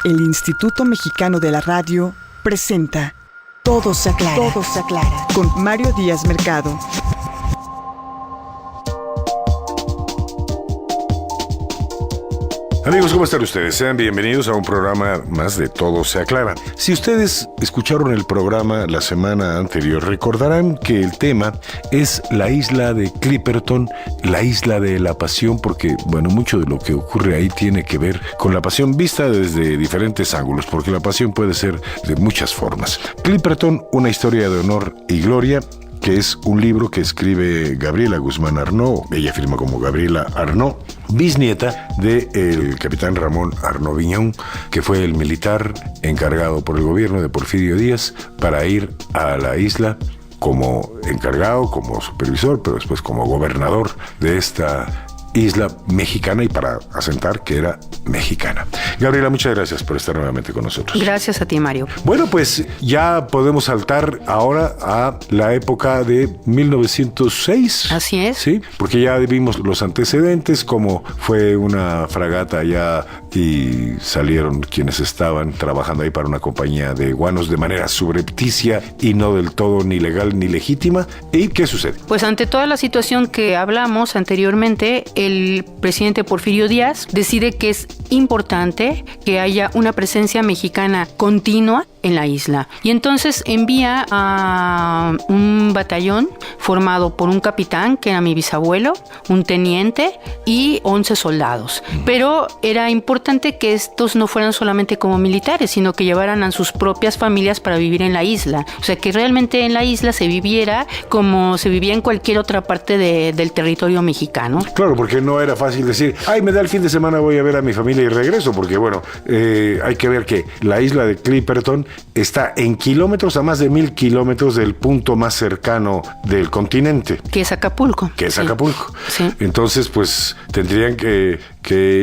El Instituto Mexicano de la Radio presenta Todo se aclara. Todo se aclara. Con Mario Díaz Mercado. Amigos, ¿cómo están ustedes? Sean bienvenidos a un programa más de Todo se aclara. Si ustedes escucharon el programa la semana anterior, recordarán que el tema es la isla de Clipperton, la isla de la pasión, porque, bueno, mucho de lo que ocurre ahí tiene que ver con la pasión vista desde diferentes ángulos, porque la pasión puede ser de muchas formas. Clipperton, una historia de honor y gloria, que es un libro que escribe Gabriela Guzmán Arnaud, ella firma como Gabriela Arnaud, bisnieta del capitán Ramón Arnaud Vignon, que fue el militar encargado por el gobierno de Porfirio Díaz para ir a la isla como encargado, como supervisor, pero después como gobernador de esta isla mexicana y para asentar que era mexicana. Gabriela, muchas gracias por estar nuevamente con nosotros. Gracias a ti, Mario. Bueno, pues ya podemos saltar ahora a la época de 1906. Así es. Sí, porque ya vimos los antecedentes, como fue una fragata allá y salieron quienes estaban trabajando ahí para una compañía de guanos de manera subrepticia y no del todo ni legal ni legítima. ¿Y qué sucede? Pues ante toda la situación que hablamos anteriormente, el presidente Porfirio Díaz decide que es importante que haya una presencia mexicana continua en la isla. Y entonces envía a un batallón formado por un capitán, que era mi bisabuelo, un teniente y 11 soldados. Pero era importante que estos no fueran solamente como militares, sino que llevaran a sus propias familias para vivir en la isla. O sea, que realmente en la isla se viviera como se vivía en cualquier otra parte del territorio mexicano. Claro, porque no era fácil decir, ay, me da el fin de semana, voy a ver a mi familia y regreso, porque bueno, hay que ver que la isla de Clipperton está en kilómetros, a más de 1,000 kilómetros del punto más cercano del continente. Que es Acapulco. Que es Acapulco. Sí. Entonces, pues, tendrían que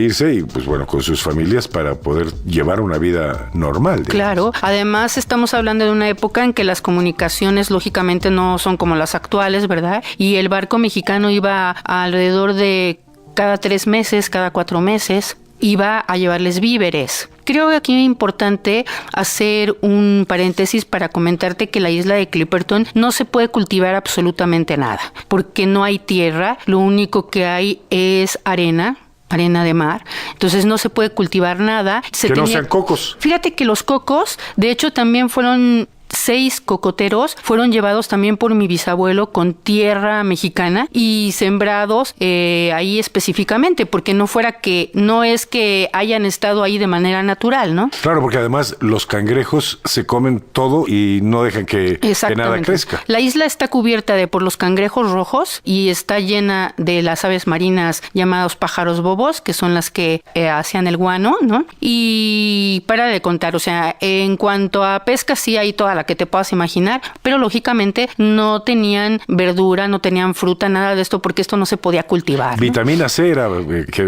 irse y, pues bueno, con sus familias para poder llevar una vida normal. Digamos. Claro. Además, estamos hablando de una época en que las comunicaciones, lógicamente, no son como las actuales, ¿verdad? Y el barco mexicano iba alrededor de cada 3 meses, cada 4 meses, iba a llevarles víveres. Creo que aquí es importante hacer un paréntesis para comentarte que la isla de Clipperton no se puede cultivar absolutamente nada, porque no hay tierra, lo único que hay es arena de mar, entonces no se puede cultivar nada. No sean cocos. Fíjate que los cocos, de hecho, también fueron 6 cocoteros, fueron llevados también por mi bisabuelo con tierra mexicana y sembrados ahí específicamente, porque no es que hayan estado ahí de manera natural, ¿no? Claro, porque además los cangrejos se comen todo y no dejan que nada crezca. La isla está cubierta por los cangrejos rojos y está llena de las aves marinas llamados pájaros bobos, que son las que hacían el guano, ¿no? Y para de contar, o sea, en cuanto a pesca sí hay toda la que te puedas imaginar, pero lógicamente no tenían verdura, no tenían fruta, nada de esto, porque esto no se podía cultivar, ¿no? Vitamina C era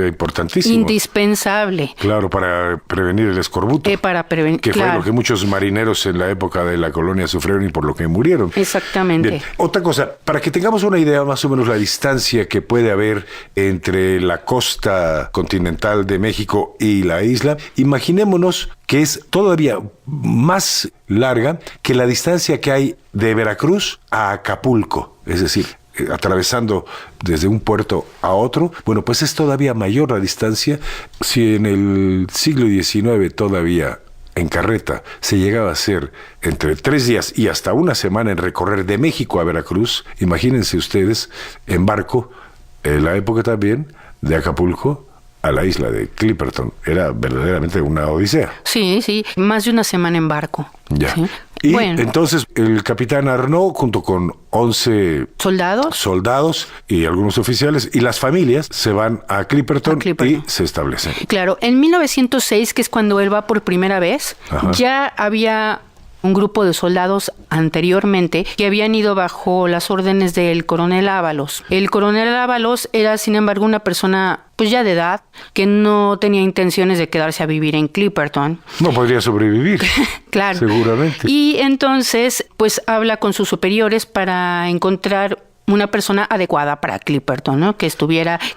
importantísimo. Indispensable. Claro, para prevenir el escorbuto. Para prevenir, que fue lo que muchos marineros en la época de la colonia sufrieron y por lo que murieron. Exactamente. Bien. Otra cosa, para que tengamos una idea más o menos la distancia que puede haber entre la costa continental de México y la isla, imaginémonos que es todavía más larga que la distancia que hay de Veracruz a Acapulco, es decir, atravesando desde un puerto a otro. Bueno, pues es todavía mayor la distancia. Si en el siglo XIX todavía en carreta se llegaba a hacer entre 3 días y hasta una semana en recorrer de México a Veracruz, imagínense ustedes en barco, en la época también de Acapulco a la isla de Clipperton. Era verdaderamente una odisea. Sí, más de una semana en barco. Ya. ¿Sí? Y bueno, entonces el capitán Arnaud, junto con 11 soldados y algunos oficiales, y las familias se van a Clipperton y se establecen. Claro, en 1906, que es cuando él va por primera vez, ya había un grupo de soldados anteriormente que habían ido bajo las órdenes del coronel Ábalos. El coronel Ábalos era, sin embargo, una persona pues ya de edad, que no tenía intenciones de quedarse a vivir en Clipperton. No podría sobrevivir. Claro. Seguramente. Y entonces, pues habla con sus superiores para encontrar una persona adecuada para Clipperton, ¿no? Que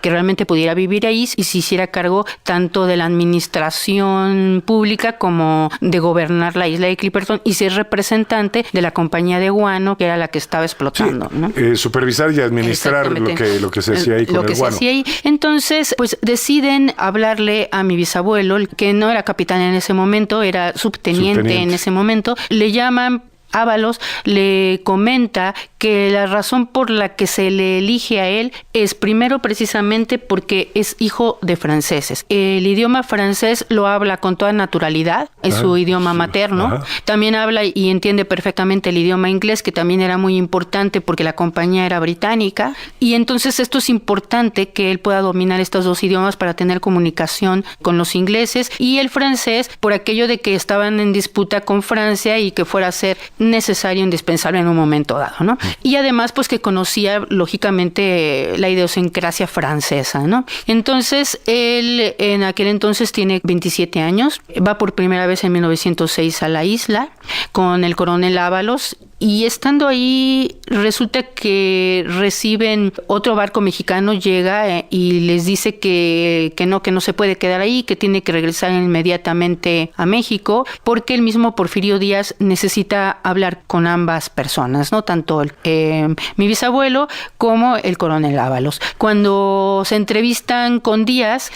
realmente pudiera vivir ahí y se hiciera cargo tanto de la administración pública como de gobernar la isla de Clipperton y ser representante de la compañía de guano, que era la que estaba explotando, sí, ¿no? Supervisar y administrar lo que se hacía ahí con el guano. Entonces, pues deciden hablarle a mi bisabuelo, que no era capitán en ese momento, era subteniente en ese momento. Le llaman Ábalos, le comenta que la razón por la que se le elige a él es primero precisamente porque es hijo de franceses. El idioma francés lo habla con toda naturalidad, es su idioma materno. Ajá. También habla y entiende perfectamente el idioma inglés, que también era muy importante porque la compañía era británica. Y entonces esto es importante, que él pueda dominar estos dos idiomas para tener comunicación con los ingleses, y el francés por aquello de que estaban en disputa con Francia y que fuera a ser necesario, indispensable en un momento dado, ¿no? Y además, pues que conocía lógicamente la idiosincrasia francesa, ¿no? Entonces, él en aquel entonces tiene 27 años, va por primera vez en 1906 a la isla con el coronel Ábalos, y estando ahí resulta que reciben otro barco mexicano, llega y les dice que no se puede quedar ahí, que tiene que regresar inmediatamente a México, porque el mismo Porfirio Díaz necesita hablar con ambas personas, ¿no? Tanto mi bisabuelo como el coronel Ábalos. Cuando se entrevistan con Díaz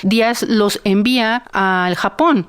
los envía al Japón.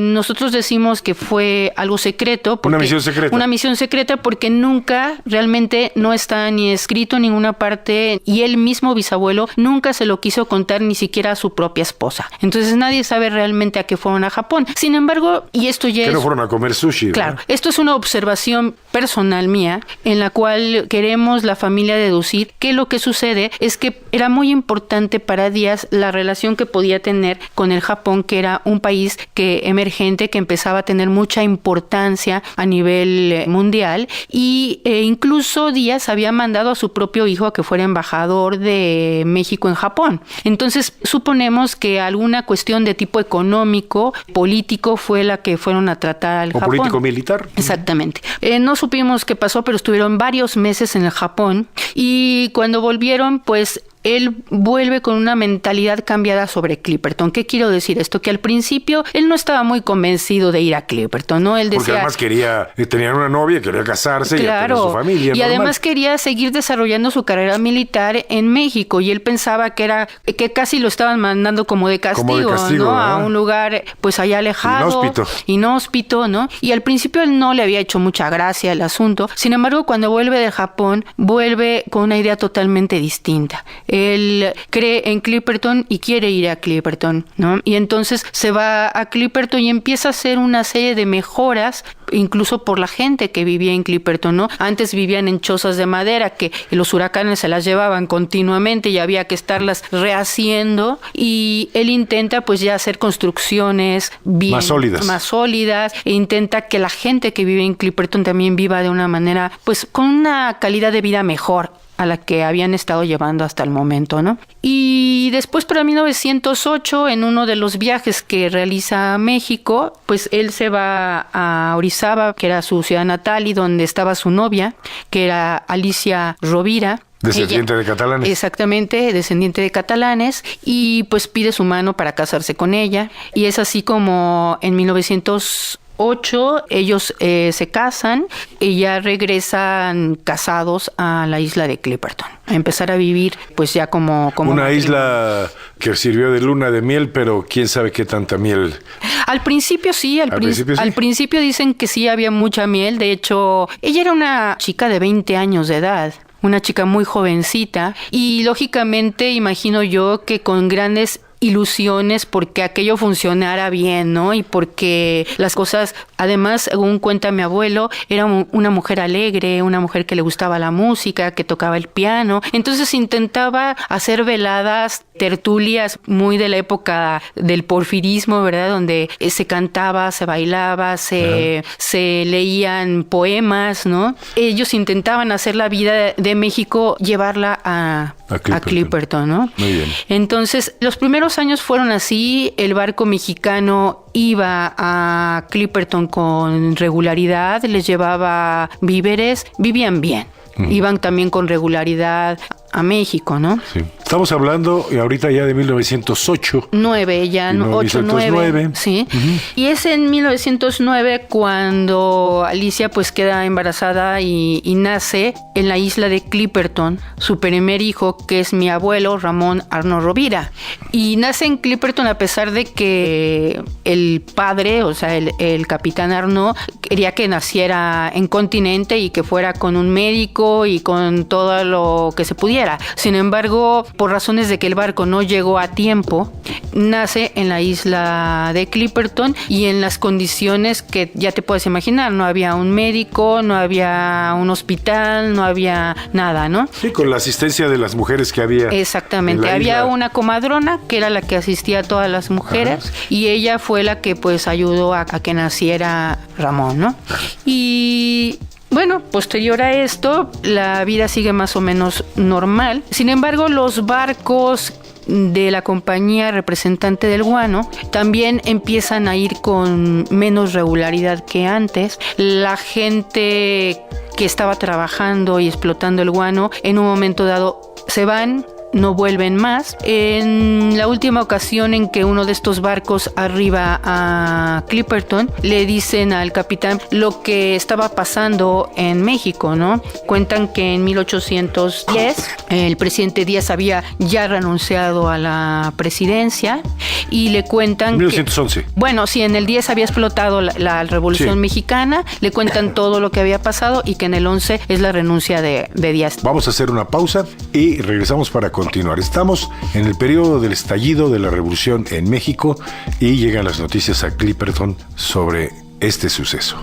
Nosotros decimos que fue algo secreto. Una misión secreta. Una misión secreta porque nunca, realmente no está ni escrito en ninguna parte, y él mismo, bisabuelo, nunca se lo quiso contar ni siquiera a su propia esposa. Entonces nadie sabe realmente a qué fueron a Japón. Sin embargo, y esto ya que no fueron a comer sushi. Claro, ¿verdad? Esto es una observación personal mía en la cual queremos la familia deducir que lo que sucede es que era muy importante para Díaz la relación que podía tener con el Japón, que era un país emergente, que empezaba a tener mucha importancia a nivel mundial, y incluso Díaz había mandado a su propio hijo a que fuera embajador de México en Japón. Entonces suponemos que alguna cuestión de tipo económico, político, fue la que fueron a tratar al Japón. ¿O político-militar? Exactamente. No supimos qué pasó, pero estuvieron varios meses en el Japón, y cuando volvieron, pues él vuelve con una mentalidad cambiada sobre Clipperton. ¿Qué quiero decir esto? Que al principio él no estaba muy convencido de ir a Clipperton, ¿no? Él decía, porque además tenía una novia, quería casarse, claro, y tener su familia. Y normal. Además quería seguir desarrollando su carrera militar en México, y él pensaba que casi lo estaban mandando como de castigo, ¿no? A un lugar pues allá alejado, inhóspito, ¿no? Y al principio él no le había hecho mucha gracia el asunto. Sin embargo, cuando vuelve de Japón, vuelve con una idea totalmente distinta. Él cree en Clipperton y quiere ir a Clipperton, ¿no? Y entonces se va a Clipperton y empieza a hacer una serie de mejoras, incluso por la gente que vivía en Clipperton, ¿no? Antes vivían en chozas de madera que los huracanes se las llevaban continuamente y había que estarlas rehaciendo, y él intenta pues ya hacer construcciones bien más sólidas, e intenta que la gente que vive en Clipperton también viva de una manera pues con una calidad de vida mejor a la que habían estado llevando hasta el momento, ¿no? Y después, para 1908, en uno de los viajes que realiza a México, pues él se va a Orizaba, que era su ciudad natal y donde estaba su novia, que era Alicia Rovira. Descendiente de catalanes. Exactamente, descendiente de catalanes, y pues pide su mano para casarse con ella, y es así como en 1908 ellos se casan y ya regresan casados a la isla de Clipperton, a empezar a vivir pues ya como una isla que sirvió de luna de miel, pero quién sabe qué tanta miel. Al principio sí, al principio dicen que sí había mucha miel. De hecho, ella era una chica de 20 años de edad, una chica muy jovencita, y lógicamente imagino yo que con grandes ilusiones porque aquello funcionara bien, ¿no? Y porque las cosas, además, según cuenta mi abuelo, era una mujer alegre, una mujer que le gustaba la música, que tocaba el piano. Entonces intentaba hacer veladas, tertulias muy de la época del porfirismo, ¿verdad? Donde se cantaba, se bailaba, se leían poemas, ¿no? Ellos intentaban hacer la vida de México, llevarla a Clipperton, ¿no? Muy bien. Entonces, los primeros años fueron así. El barco mexicano iba a Clipperton con regularidad, les llevaba víveres, vivían bien. iban también con regularidad a México, ¿no? Sí. Estamos hablando ahorita ya de 1908. 9, ya 8, 9. Sí. Y es en 1909 cuando Alicia pues queda embarazada y nace en la isla de Clipperton, su primer hijo, que es mi abuelo Ramón Arnaud Rovira. Y nace en Clipperton a pesar de que el padre, o sea, el capitán Arnaud, quería que naciera en continente y que fuera con un médico y con todo lo que se pudiera. Sin embargo, por razones de que el barco no llegó a tiempo, nace en la isla de Clipperton y en las condiciones que ya te puedes imaginar. No había un médico, no había un hospital, no había nada, ¿no? Sí, con la asistencia de las mujeres que había. Exactamente. Había una comadrona que era la que asistía a todas las mujeres. Ajá. Y ella fue la que pues ayudó a que naciera Ramón, ¿no? Y bueno, posterior a esto, la vida sigue más o menos normal. Sin embargo, los barcos de la compañía representante del guano también empiezan a ir con menos regularidad que antes. La gente que estaba trabajando y explotando el guano, en un momento dado se van, no vuelven más. En la última ocasión en que uno de estos barcos arriba a Clipperton, le dicen al capitán lo que estaba pasando en México, ¿no? Cuentan que en 1810 el presidente Díaz había ya renunciado a la presidencia y le cuentan 1911. Bueno, sí, en el 10 había explotado la Revolución Mexicana, le cuentan todo lo que había pasado y que en el 11 es la renuncia de Díaz. Vamos a hacer una pausa y regresamos para continuar. Estamos en el periodo del estallido de la Revolución en México y llegan las noticias a Clipperton sobre este suceso.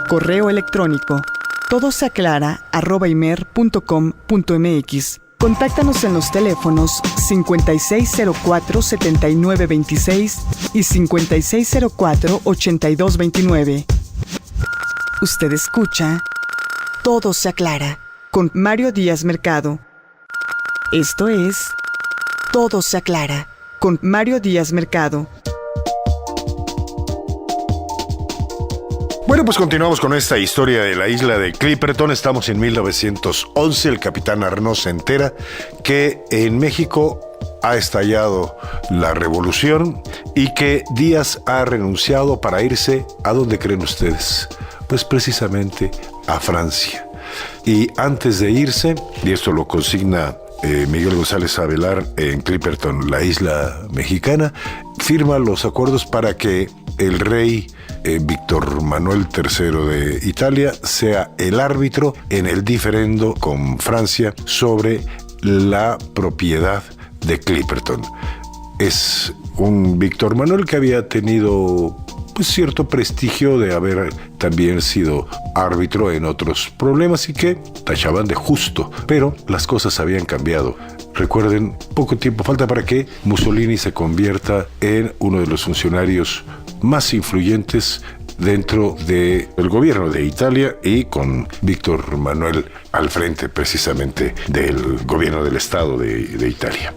Correo electrónico todoseaclara@imer.com.mx. Contáctanos en los teléfonos 5604-7926 y 5604-8229. Usted escucha Todo se aclara con Mario Díaz Mercado. Esto es Todo se aclara con Mario Díaz Mercado. Bueno, pues continuamos con esta historia de la isla de Clipperton. Estamos en 1911. El capitán Arnaud se entera que en México ha estallado la revolución y que Díaz ha renunciado para irse, ¿a dónde creen ustedes? Pues precisamente a Francia. Y antes de irse, y esto lo consigna Miguel González Avelar en Clipperton, la isla mexicana, firma los acuerdos para que el rey Víctor Manuel III de Italia sea el árbitro en el diferendo con Francia sobre la propiedad de Clipperton. Es un Víctor Manuel que había tenido pues cierto prestigio de haber también sido árbitro en otros problemas y que tachaban de justo, pero las cosas habían cambiado. Recuerden, poco tiempo falta para que Mussolini se convierta en uno de los funcionarios más influyentes dentro del gobierno de Italia y con Víctor Manuel al frente precisamente del gobierno del Estado de Italia.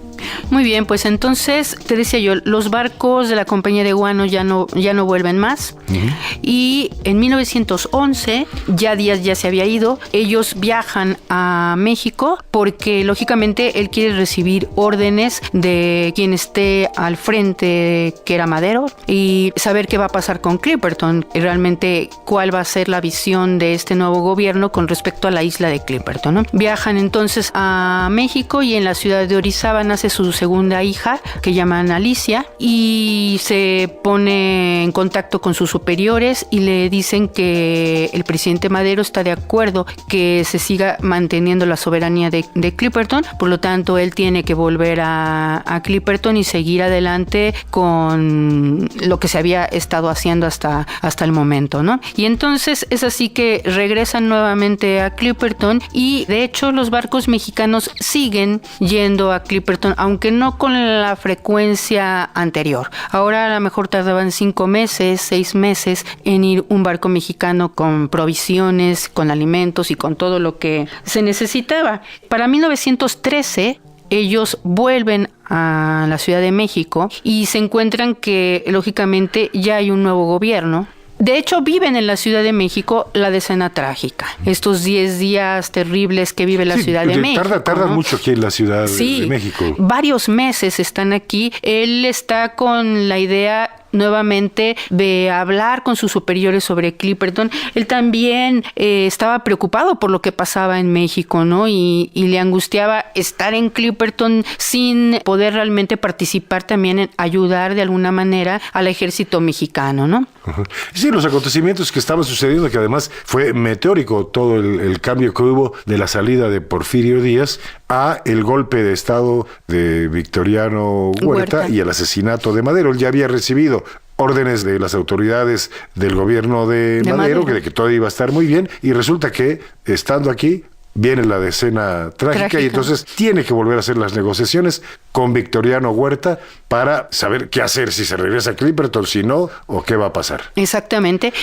Muy bien, pues entonces, te decía yo, los barcos de la compañía de guano ya no vuelven más. Uh-huh. Y en 1911, ya Díaz ya se había ido, ellos viajan a México porque lógicamente él quiere recibir órdenes de quien esté al frente, que era Madero, y saber qué va a pasar con Clipperton, y realmente cuál va a ser la visión de este nuevo gobierno con respecto a la isla de Clipperton, ¿no? Viajan entonces a México y en la ciudad de Orizaba nace su segunda hija, que llaman Alicia, y se pone en contacto con sus superiores y le dicen que el presidente Madero está de acuerdo que se siga manteniendo la soberanía de Clipperton, por lo tanto él tiene que volver a Clipperton y seguir adelante con lo que se había estado haciendo hasta el momento, ¿no? Y entonces es así que regresan nuevamente a Clipperton y de hecho los barcos mexicanos siguen yendo a Clipperton, aunque no con la frecuencia anterior. Ahora a lo mejor tardaban 5 meses, 6 meses en ir un barco mexicano con provisiones, con alimentos y con todo lo que se necesitaba. Para 1913 ellos vuelven a la Ciudad de México y se encuentran que lógicamente ya hay un nuevo gobierno. De hecho, viven en la Ciudad de México la decena trágica. Estos 10 días terribles que vive la Ciudad de México. Tardan mucho aquí en la Ciudad de México. Varios meses están aquí. Él está con la idea nuevamente de hablar con sus superiores sobre Clipperton. Él también estaba preocupado por lo que pasaba en México, ¿no? Y le angustiaba estar en Clipperton sin poder realmente participar también en ayudar de alguna manera al ejército mexicano, ¿no? Uh-huh. Sí, los acontecimientos que estaban sucediendo, que además fue meteórico todo el cambio que hubo de la salida de Porfirio Díaz a el golpe de estado de Victoriano Huerta y el asesinato de Madero. Él ya había recibido órdenes de las autoridades del gobierno de Madero, que todo iba a estar muy bien, y resulta que, estando aquí, viene la decena trágica y entonces tiene que volver a hacer las negociaciones con Victoriano Huerta para saber qué hacer, si se regresa a Clipperton, si no, o qué va a pasar. Exactamente.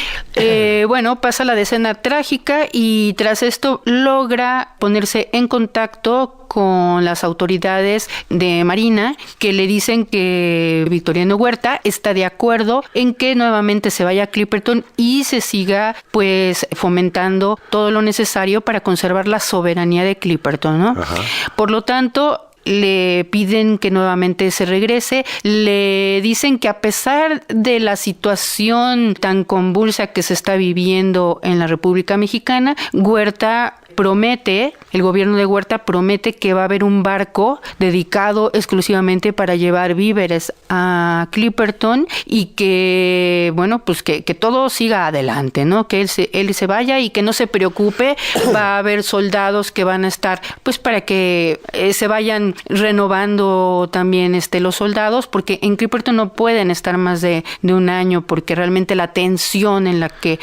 Bueno, pasa la decena trágica y tras esto logra ponerse en contacto con las autoridades de Marina, que le dicen que Victoriano Huerta está de acuerdo en que nuevamente se vaya a Clipperton y se siga pues fomentando todo lo necesario para conservar la soberanía de Clipperton, ¿no? Ajá. Por lo tanto, le piden que nuevamente se regrese, le dicen que a pesar de la situación tan convulsa que se está viviendo en la República Mexicana, el gobierno de Huerta promete que va a haber un barco dedicado exclusivamente para llevar víveres a Clipperton y que, bueno, pues que todo siga adelante, ¿no? Que él se vaya y que no se preocupe, va a haber soldados que van a estar, pues para que se vayan renovando también los soldados, porque en Clipperton no pueden estar más de un año, porque realmente la tensión en la que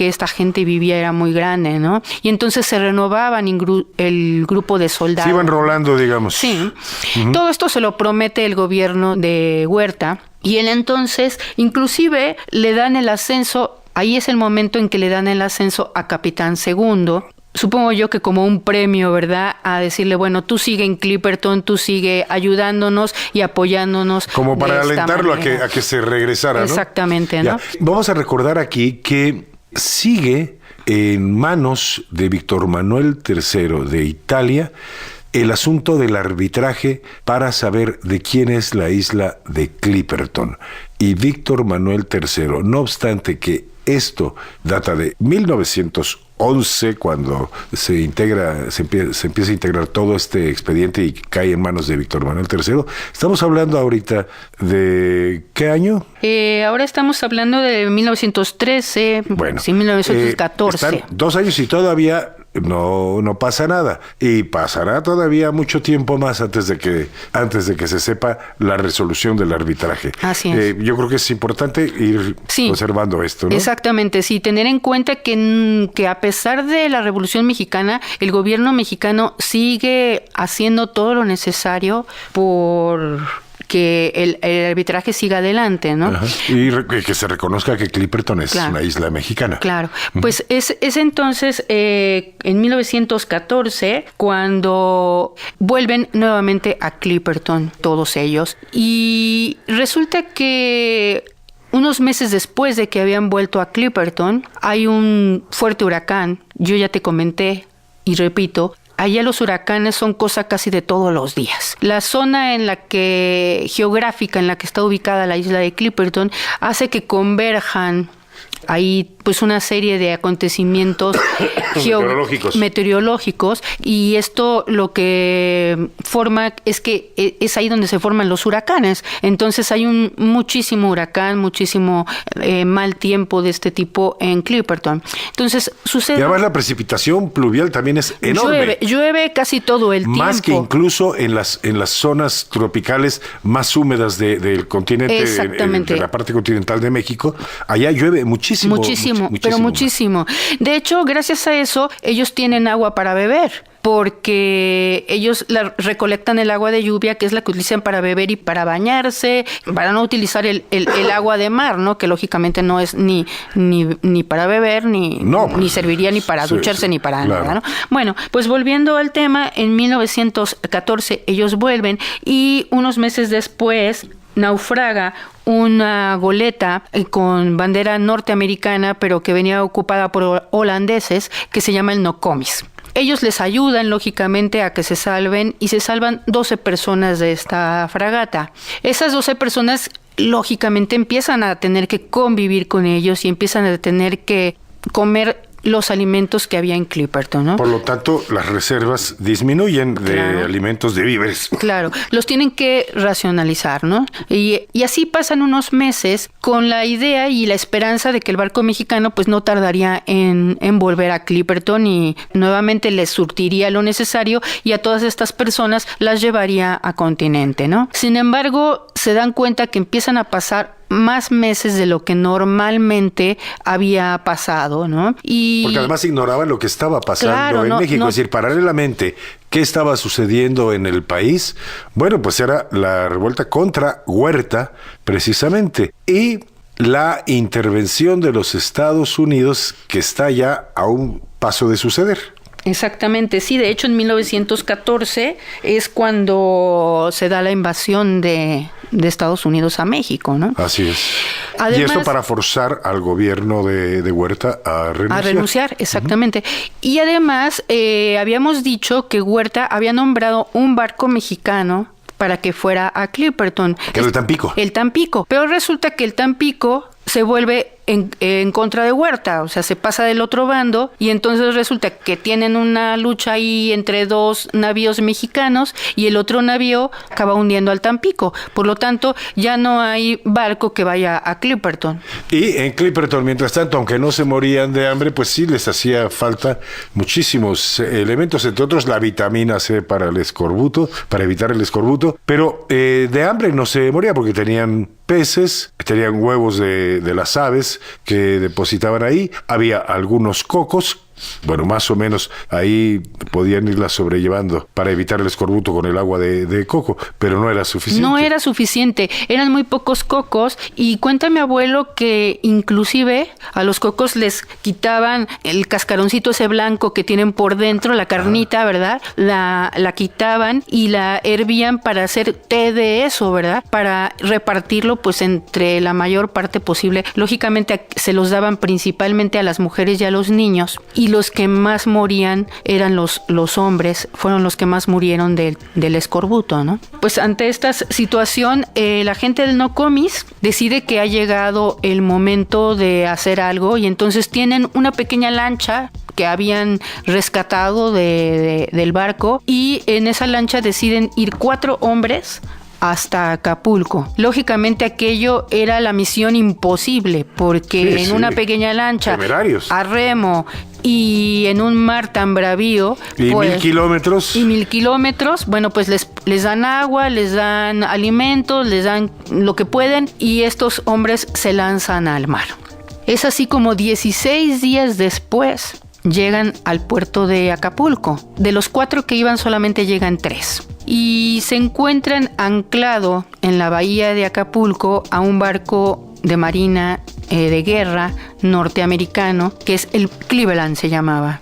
esta gente vivía era muy grande, ¿no? Y entonces se renovaban el grupo de soldados. Se iban rolando, digamos. Sí. Uh-huh. Todo esto se lo promete el gobierno de Huerta y él entonces inclusive le dan el ascenso, ahí es el momento en que le dan el ascenso a capitán segundo. Supongo yo que como un premio, ¿verdad? A decirle, bueno, tú sigue en Clipperton, tú sigue ayudándonos y apoyándonos. Como para alentarlo a que se regresara, ¿no? Exactamente, ¿no? Ya. Vamos a recordar aquí que sigue en manos de Víctor Manuel III de Italia el asunto del arbitraje para saber de quién es la isla de Clipperton. Y Víctor Manuel III, no obstante que esto data de 1911, cuando se empieza a integrar todo este expediente y cae en manos de Víctor Manuel III. Estamos hablando ahorita de ¿qué año? Ahora estamos hablando de 1913, bueno, sí, 1914. Están 2 años y todavía no pasa nada, y pasará todavía mucho tiempo más antes de que se sepa la resolución del arbitraje. Así es. Yo creo que es importante ir observando esto, ¿no? Exactamente, sí, tener en cuenta que a pesar de la Revolución Mexicana, el gobierno mexicano sigue haciendo todo lo necesario por que el arbitraje siga adelante, ¿no? Ajá. Y que se reconozca que Clipperton es una isla mexicana. Claro. Pues es entonces en 1914 cuando vuelven nuevamente a Clipperton todos ellos. Y resulta que unos meses después de que habían vuelto a Clipperton, hay un fuerte huracán. Yo ya te comenté y repito, allá los huracanes son cosa casi de todos los días. La zona geográfica en la que está ubicada la isla de Clipperton hace que converjan ahí pues una serie de acontecimientos meteorológicos, y esto lo que forma es que es ahí donde se forman los huracanes. Entonces hay muchísimo huracán, muchísimo mal tiempo de este tipo en Clipperton. Entonces sucede... Y además la precipitación pluvial también es enorme. Llueve casi todo el tiempo. Más que incluso en las zonas tropicales más húmedas del continente, exactamente, de la parte continental de México. Allá llueve muchísimo. Muchísimo. De hecho, gracias a eso, ellos tienen agua para beber. porque ellos recolectan el agua de lluvia, que es la que utilizan para beber y para bañarse, para no utilizar el agua de mar, ¿no? Que lógicamente no es ni para beber, ni serviría ni para ducharse, ni para nada, ¿no? Bueno, pues volviendo al tema, en 1914 ellos vuelven y unos meses después naufraga una goleta con bandera norteamericana, pero que venía ocupada por holandeses, que se llama el Nokomis. Ellos les ayudan, lógicamente, a que se salven y se salvan 12 personas de esta fragata. Esas 12 personas, lógicamente, empiezan a tener que convivir con ellos y empiezan a tener que comer los alimentos que había en Clipperton, ¿no? Por lo tanto, las reservas disminuyen de alimentos, de víveres. Claro, los tienen que racionalizar, ¿no? Y así pasan unos meses con la idea y la esperanza de que el barco mexicano pues no tardaría en volver a Clipperton y nuevamente les surtiría lo necesario y a todas estas personas las llevaría a continente, ¿no? Sin embargo, se dan cuenta que empiezan a pasar más meses de lo que normalmente había pasado, ¿no? Porque además ignoraban lo que estaba pasando en México. Es decir, paralelamente, ¿qué estaba sucediendo en el país? Bueno, pues era la revuelta contra Huerta, precisamente. Y la intervención de los Estados Unidos, que está ya a un paso de suceder. Exactamente, sí. De hecho, en 1914 es cuando se da la invasión de Estados Unidos a México, ¿no? Así es. Además, y esto para forzar al gobierno de Huerta a renunciar. A renunciar, exactamente. Y además, habíamos dicho que Huerta había nombrado un barco mexicano para que fuera a Clipperton. Que era el Tampico. El Tampico. Pero resulta que el Tampico se vuelve en contra de Huerta, o sea, se pasa del otro bando y entonces resulta que tienen una lucha ahí entre dos navíos mexicanos y el otro navío acaba hundiendo al Tampico. Por lo tanto, ya no hay barco que vaya a Clipperton. Y en Clipperton, mientras tanto, aunque no se morían de hambre, pues sí les hacía falta muchísimos elementos, entre otros la vitamina C para el escorbuto, para evitar el escorbuto, pero de hambre no se moría porque tenían peces, tenían huevos de las aves que depositaban ahí, había algunos cocos, bueno, más o menos ahí podían irla sobrellevando para evitar el escorbuto con el agua de coco, pero no era suficiente. No era suficiente, eran muy pocos cocos y cuenta mi abuelo que inclusive a los cocos les quitaban el cascaroncito ese blanco que tienen por dentro, la carnita, ¿verdad? La quitaban y la hervían para hacer té de eso, ¿verdad? Para repartirlo pues entre la mayor parte posible. Lógicamente se los daban principalmente a las mujeres y a los niños y los que más morían eran los hombres, fueron los que más murieron del escorbuto, ¿no? Pues ante esta situación, la gente del Nokomis decide que ha llegado el momento de hacer algo y entonces tienen una pequeña lancha que habían rescatado del barco y en esa lancha deciden ir 4 hombres hasta Acapulco. Lógicamente aquello era la misión imposible porque en una pequeña lancha a remo y en un mar tan bravío y pues, 1000 kilómetros. Y 1000 kilómetros, bueno, pues les dan agua, les dan alimentos, les dan lo que pueden y estos hombres se lanzan al mar. Es así como 16 días después llegan al puerto de Acapulco. De los 4 que iban solamente llegan 3. Y se encuentran anclado en la bahía de Acapulco a un barco de marina de guerra norteamericano, que es el Cleveland se llamaba.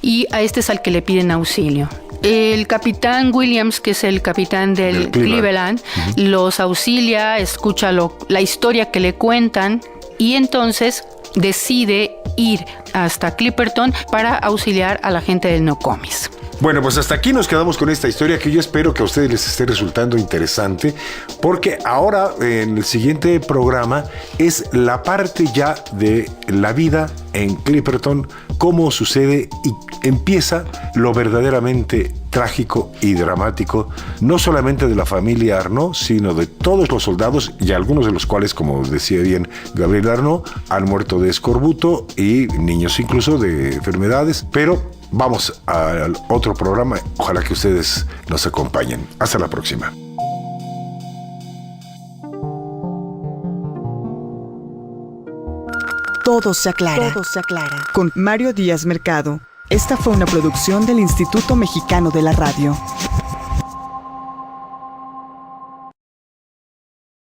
Y a este es al que le piden auxilio. El capitán Williams, que es el capitán del Cleveland, los auxilia, escucha la historia que le cuentan y entonces decide ir hasta Clipperton para auxiliar a la gente del Nokomis. Bueno, pues hasta aquí nos quedamos con esta historia que yo espero que a ustedes les esté resultando interesante, porque ahora en el siguiente programa es la parte ya de la vida en Clipperton, cómo sucede y empieza lo verdaderamente trágico y dramático, no solamente de la familia Arnault, sino de todos los soldados y algunos de los cuales, como decía bien Gabriel Arnault, han muerto de escorbuto y niños incluso de enfermedades, pero vamos al otro programa. Ojalá que ustedes nos acompañen. Hasta la próxima. Todo se aclara. Todo se aclara. Con Mario Díaz Mercado. Esta fue una producción del Instituto Mexicano de la Radio.